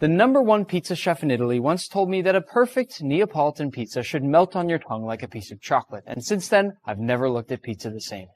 The #1 pizza chef in Italy once told me that a perfect Neapolitan pizza should melt on your tongue like a piece of chocolate, and since then, I've never looked at pizza the same.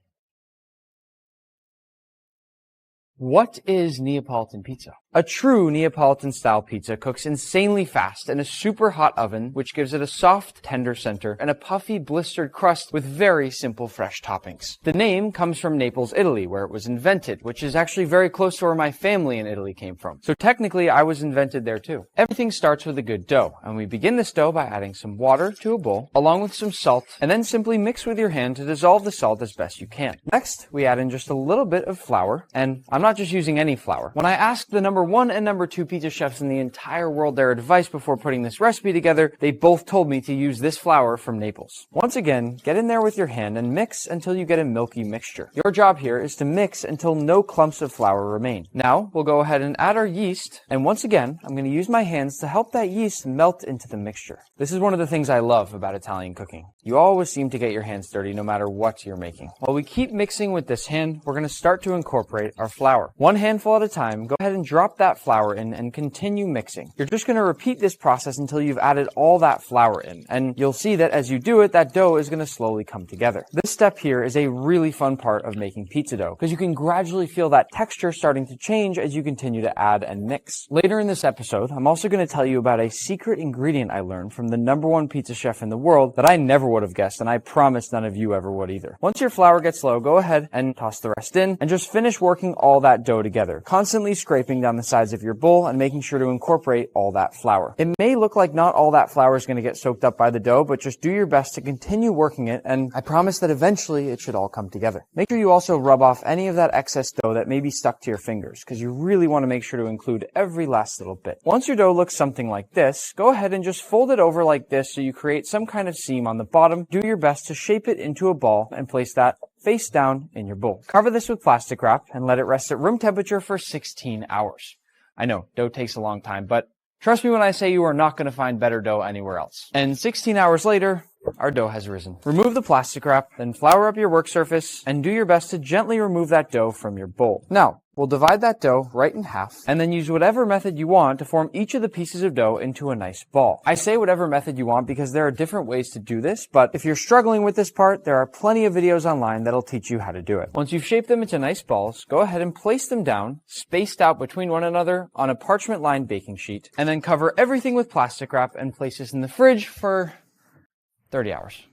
What is Neapolitan pizza? A true Neapolitan-style pizza cooks insanely fast in a super hot oven, which gives it a soft, tender center and a puffy, blistered crust with very simple, fresh toppings. The name comes from Naples, Italy, where it was invented, which is actually very close to where my family in Italy came from. So technically, I was invented there too. Everything starts with a good dough, and we begin this dough by adding some water to a bowl, along with some salt, and then simply mix with your hand to dissolve the salt as best you can. Next, we add in just a little bit of flour, and I'm not just using any flour. When I asked the #1 and #2 pizza chefs in the entire world their advice before putting this recipe together, they both told me to use this flour from Naples. Once again, get in there with your hand and mix until you get a milky mixture. Your job here is to mix until no clumps of flour remain. Now, we'll go ahead and add our yeast, and once again, I'm going to use my hands to help that yeast melt into the mixture. This is one of the things I love about Italian cooking. You always seem to get your hands dirty no matter what you're making. While we keep mixing with this hand, we're going to start to incorporate our flour. One handful at a time, go ahead and drop that flour in and continue mixing. You're just going to repeat this process until you've added all that flour in, and you'll see that as you do it, that dough is going to slowly come together. This step here is a really fun part of making pizza dough, because you can gradually feel that texture starting to change as you continue to add and mix. Later in this episode, I'm also going to tell you about a secret ingredient I learned from the #1 pizza chef in the world that I never would have guessed, and I promise none of you ever would either. Once your flour gets low, go ahead and toss the rest in, and just finish working all that dough together, constantly scraping down the sides of your bowl and making sure to incorporate all that flour. It may look like not all that flour is going to get soaked up by the dough, but just do your best to continue working it, and I promise that eventually it should all come together. Make sure you also rub off any of that excess dough that may be stuck to your fingers, because you really want to make sure to include every last little bit. Once your dough looks something like this, go ahead and just fold it over like this so you create some kind of seam on the bottom. Do your best to shape it into a ball and place that face down in your bowl. Cover this with plastic wrap and let it rest at room temperature for 16 hours. I know, dough takes a long time, but trust me when I say you are not going to find better dough anywhere else. And 16 hours later, our dough has risen. Remove the plastic wrap, then flour up your work surface, and do your best to gently remove that dough from your bowl. Now, we'll divide that dough right in half, and then use whatever method you want to form each of the pieces of dough into a nice ball. I say whatever method you want because there are different ways to do this, but if you're struggling with this part, there are plenty of videos online that'll teach you how to do it. Once you've shaped them into nice balls, go ahead and place them down, spaced out between one another on a parchment-lined baking sheet, and then cover everything with plastic wrap and place this in the fridge for 30 hours.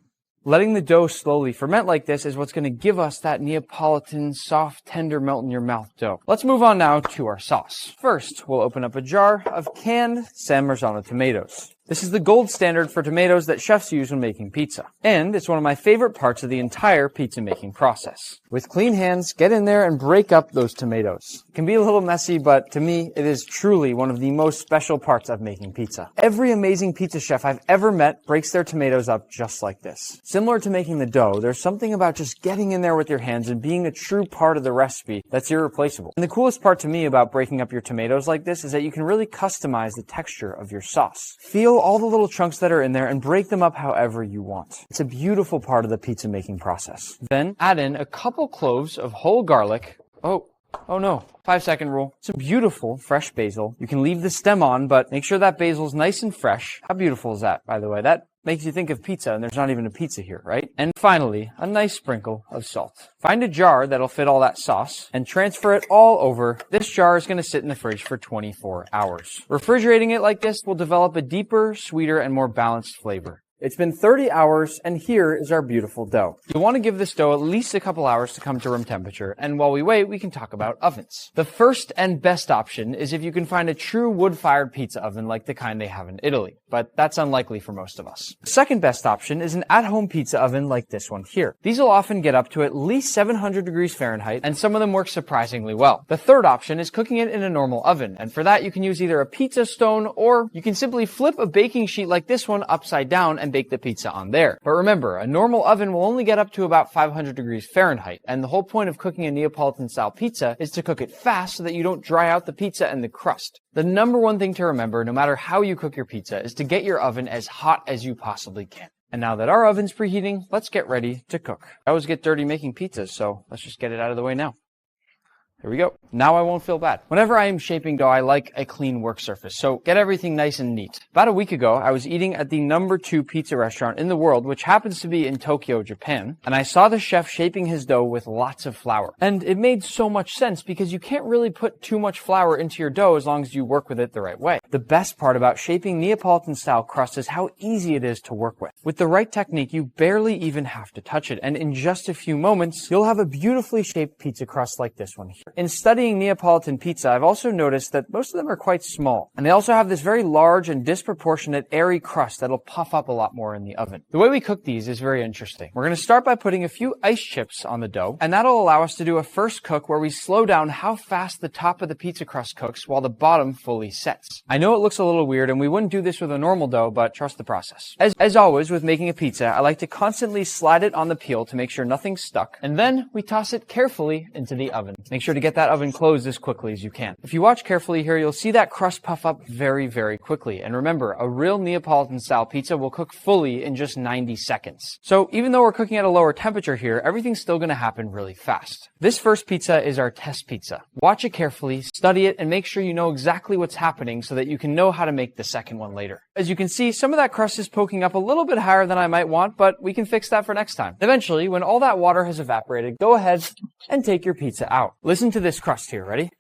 Letting the dough slowly ferment like this is what's going to give us that Neapolitan, soft, tender, melt-in-your-mouth dough. Let's move on now to our sauce. First, we'll open up a jar of canned San Marzano tomatoes. This is the gold standard for tomatoes that chefs use when making pizza. And it's one of my favorite parts of the entire pizza making process. With clean hands, get in there and break up those tomatoes. It can be a little messy, but to me, it is truly one of the most special parts of making pizza. Every amazing pizza chef I've ever met breaks their tomatoes up just like this. Similar to making the dough, there's something about just getting in there with your hands and being a true part of the recipe that's irreplaceable. And the coolest part to me about breaking up your tomatoes like this is that you can really customize the texture of your sauce. Feel all the little chunks that are in there and break them up however you want. It's a beautiful part of the pizza making process. Then add in a couple cloves of whole garlic. Oh no, 5-second rule. Some beautiful fresh basil. You can leave the stem on, but make sure that basil's nice and fresh. How beautiful is that, by the way? That makes you think of pizza, and there's not even a pizza here, right? And finally, a nice sprinkle of salt. Find a jar that'll fit all that sauce and transfer it all over. This jar is going to sit in the fridge for 24 hours. Refrigerating it like this will develop a deeper, sweeter, and more balanced flavor. It's been 30 hours, and here is our beautiful dough. You'll want to give this dough at least a couple hours to come to room temperature, and while we wait, we can talk about ovens. The first and best option is if you can find a true wood-fired pizza oven like the kind they have in Italy, but that's unlikely for most of us. The second best option is an at-home pizza oven like this one here. These will often get up to at least 700 degrees Fahrenheit, and some of them work surprisingly well. The third option is cooking it in a normal oven, and for that you can use either a pizza stone, or you can simply flip a baking sheet like this one upside down and bake the pizza on there. But remember, a normal oven will only get up to about 500 degrees Fahrenheit, and the whole point of cooking a Neapolitan-style pizza is to cook it fast so that you don't dry out the pizza and the crust. The #1 thing to remember, no matter how you cook your pizza, is to get your oven as hot as you possibly can. And now that our oven's preheating, let's get ready to cook. I always get dirty making pizzas, so let's just get it out of the way now. Here we go. Now I won't feel bad. Whenever I am shaping dough, I like a clean work surface, so get everything nice and neat. About a week ago, I was eating at the #2 pizza restaurant in the world, which happens to be in Tokyo, Japan, and I saw the chef shaping his dough with lots of flour. And it made so much sense because you can't really put too much flour into your dough as long as you work with it the right way. The best part about shaping Neapolitan-style crust is how easy it is to work with. With the right technique, you barely even have to touch it, and in just a few moments, you'll have a beautifully shaped pizza crust like this one here. In studying Neapolitan pizza, I've also noticed that most of them are quite small, and they also have this very large and disproportionate airy crust that'll puff up a lot more in the oven. The way we cook these is very interesting. We're going to start by putting a few ice chips on the dough, and that'll allow us to do a first cook where we slow down how fast the top of the pizza crust cooks while the bottom fully sets. I know it looks a little weird, and we wouldn't do this with a normal dough, but trust the process. As always with making a pizza, I like to constantly slide it on the peel to make sure nothing's stuck, and then we toss it carefully into the oven. Make sure to get that oven closed as quickly as you can. If you watch carefully here, you'll see that crust puff up very, very quickly. And remember, a real Neapolitan-style pizza will cook fully in just 90 seconds. So even though we're cooking at a lower temperature here, everything's still going to happen really fast. This first pizza is our test pizza. Watch it carefully, study it, and make sure you know exactly what's happening so that you can know how to make the second one later. As you can see, some of that crust is poking up a little bit higher than I might want, but we can fix that for next time. Eventually, when all that water has evaporated, go ahead and take your pizza out. Listen to this crust here, ready?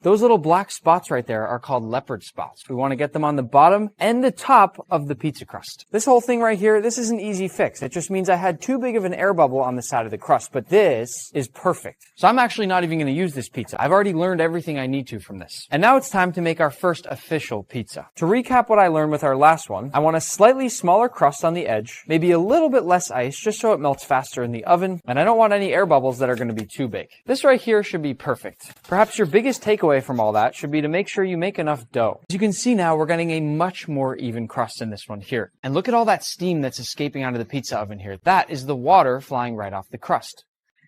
Those little black spots right there are called leopard spots. We want to get them on the bottom and the top of the pizza crust. This whole thing right here, this is an easy fix. It just means I had too big of an air bubble on the side of the crust, but this is perfect. So I'm actually not even going to use this pizza. I've already learned everything I need to from this. And now it's time to make our first official pizza. To recap what I learned with our last one, I want a slightly smaller crust on the edge, maybe a little bit less ice just so it melts faster in the oven, and I don't want any air bubbles that are going to be too big. This right here should be perfect. Perhaps your biggest takeaway from all that should be to make sure you make enough dough. As you can see now, we're getting a much more even crust in this one here. And look at all that steam that's escaping out of the pizza oven here. That is the water flying right off the crust.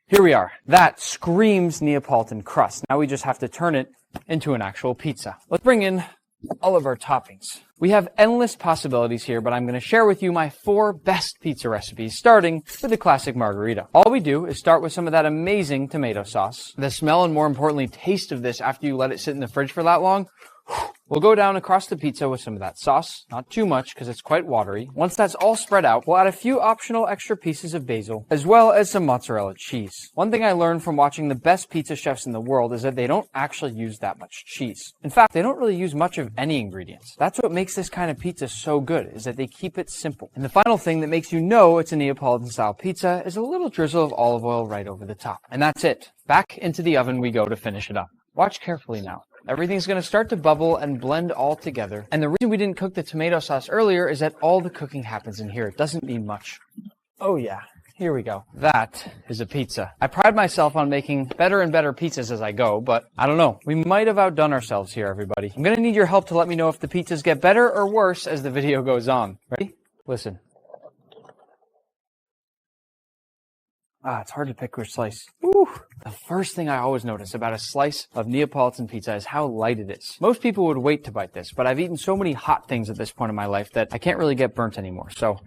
Here we are. That screams Neapolitan crust. Now we just have to turn it into an actual pizza. Let's bring in all of our toppings. We have endless possibilities here, but I'm going to share with you my 4 best pizza recipes, starting with the classic margherita. All we do is start with some of that amazing tomato sauce. The smell and, more importantly, taste of this after you let it sit in the fridge for that long, we'll go down across the pizza with some of that sauce. Not too much because it's quite watery. Once that's all spread out, we'll add a few optional extra pieces of basil, as well as some mozzarella cheese. One thing I learned from watching the best pizza chefs in the world is that they don't actually use that much cheese. In fact, they don't really use much of any ingredients. That's what makes this kind of pizza so good, is that they keep it simple. And the final thing that makes you know it's a Neapolitan-style pizza is a little drizzle of olive oil right over the top. And that's it. Back into the oven we go to finish it up. Watch carefully now. Everything's going to start to bubble and blend all together. And the reason we didn't cook the tomato sauce earlier is that all the cooking happens in here. It doesn't need much. Oh yeah, here we go. That is a pizza. I pride myself on making better and better pizzas as I go, but I don't know. We might have outdone ourselves here, everybody. I'm going to need your help to let me know if the pizzas get better or worse as the video goes on. Ready? Listen. It's hard to pick which slice. Woo. The first thing I always notice about a slice of Neapolitan pizza is how light it is. Most people would wait to bite this, but I've eaten so many hot things at this point in my life that I can't really get burnt anymore, so.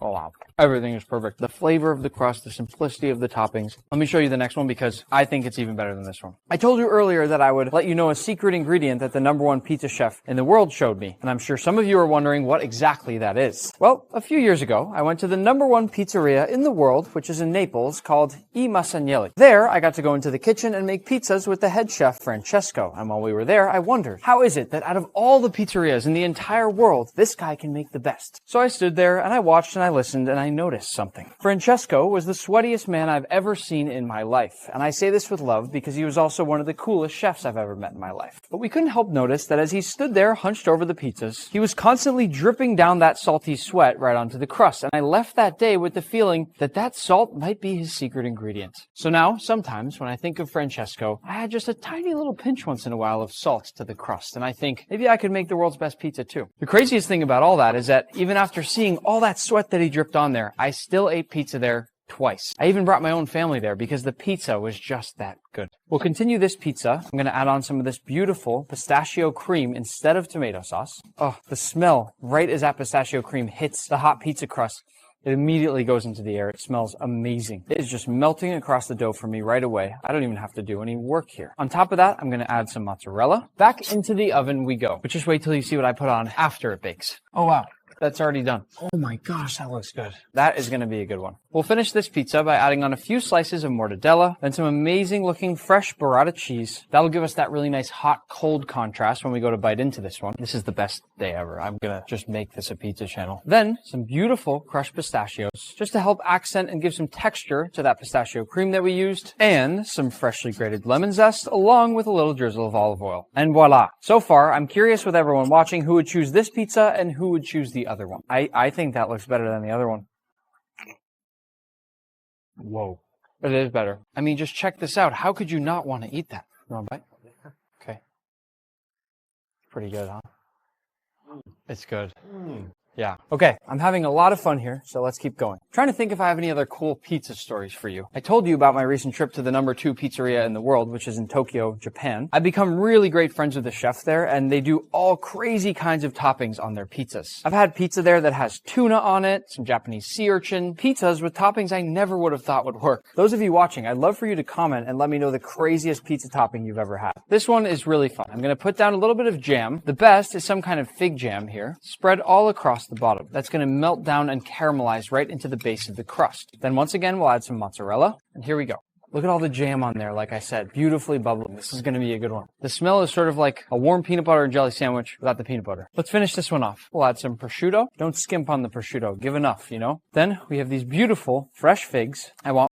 Oh wow. Everything is perfect. The flavor of the crust, the simplicity of the toppings. Let me show you the next one because I think it's even better than this one. I told you earlier that I would let you know a secret ingredient that the #1 pizza chef in the world showed me. And I'm sure some of you are wondering what exactly that is. Well, a few years ago, I went to the #1 pizzeria in the world, which is in Naples, called I Masanielli. There, I got to go into the kitchen and make pizzas with the head chef, Francesco. And while we were there, I wondered, how is it that out of all the pizzerias in the entire world, this guy can make the best? So I stood there and I watched and I listened and I noticed something. Francesco was the sweatiest man I've ever seen in my life. And I say this with love because he was also one of the coolest chefs I've ever met in my life. But we couldn't help notice that as he stood there hunched over the pizzas, he was constantly dripping down that salty sweat right onto the crust. And I left that day with the feeling that that salt might be his secret ingredient. So now, sometimes when I think of Francesco, I add just a tiny little pinch once in a while of salt to the crust. And I think maybe I could make the world's best pizza too. The craziest thing about all that is that even after seeing all that sweat that he dripped on there, I still ate pizza there twice. I even brought my own family there because the pizza was just that good. We'll continue this pizza. I'm going to add on some of this beautiful pistachio cream instead of tomato sauce. Oh, the smell right as that pistachio cream hits the hot pizza crust It immediately goes into the air. It smells amazing. It is just melting across the dough for me right away. I don't even have to do any work here. On top of that, I'm going to add some mozzarella. Back into the oven we go. But just wait till you see what I put on after it bakes. Oh, wow. That's already done. Oh my gosh, that looks good. That is going to be a good one. We'll finish this pizza by adding on a few slices of mortadella, then some amazing looking fresh burrata cheese. That'll give us that really nice hot-cold contrast when we go to bite into this one. This is the best day ever. I'm going to just make this a pizza channel. Then some beautiful crushed pistachios, just to help accent and give some texture to that pistachio cream that we used, and some freshly grated lemon zest, along with a little drizzle of olive oil. And voila. So far, I'm curious with everyone watching who would choose this pizza and who would choose the other one. I think that looks better than the other one. Whoa. It is better. I mean, just check this out. How could you not want to eat that? You want a bite? Okay. Pretty good, huh? It's good. Yeah. Okay, I'm having a lot of fun here, so let's keep going. I'm trying to think if I have any other cool pizza stories for you. I told you about my recent trip to the #2 pizzeria in the world, which is in Tokyo, Japan. I've become really great friends with the chef there, and they do all crazy kinds of toppings on their pizzas. I've had pizza there that has tuna on it, some Japanese sea urchin, pizzas with toppings I never would have thought would work. Those of you watching, I'd love for you to comment and let me know the craziest pizza topping you've ever had. This one is really fun. I'm going to put down a little bit of jam. The best is some kind of fig jam here, spread all across the bottom. That's going to melt down and caramelize right into the base of the crust. Then once again, we'll add some mozzarella, and here we go. Look at all the jam on there, like I said, beautifully bubbling. This is going to be a good one. The smell is sort of like a warm peanut butter and jelly sandwich without the peanut butter. Let's finish this one off. We'll add some prosciutto. Don't skimp on the prosciutto. Give enough, you know? Then we have these beautiful fresh figs. I want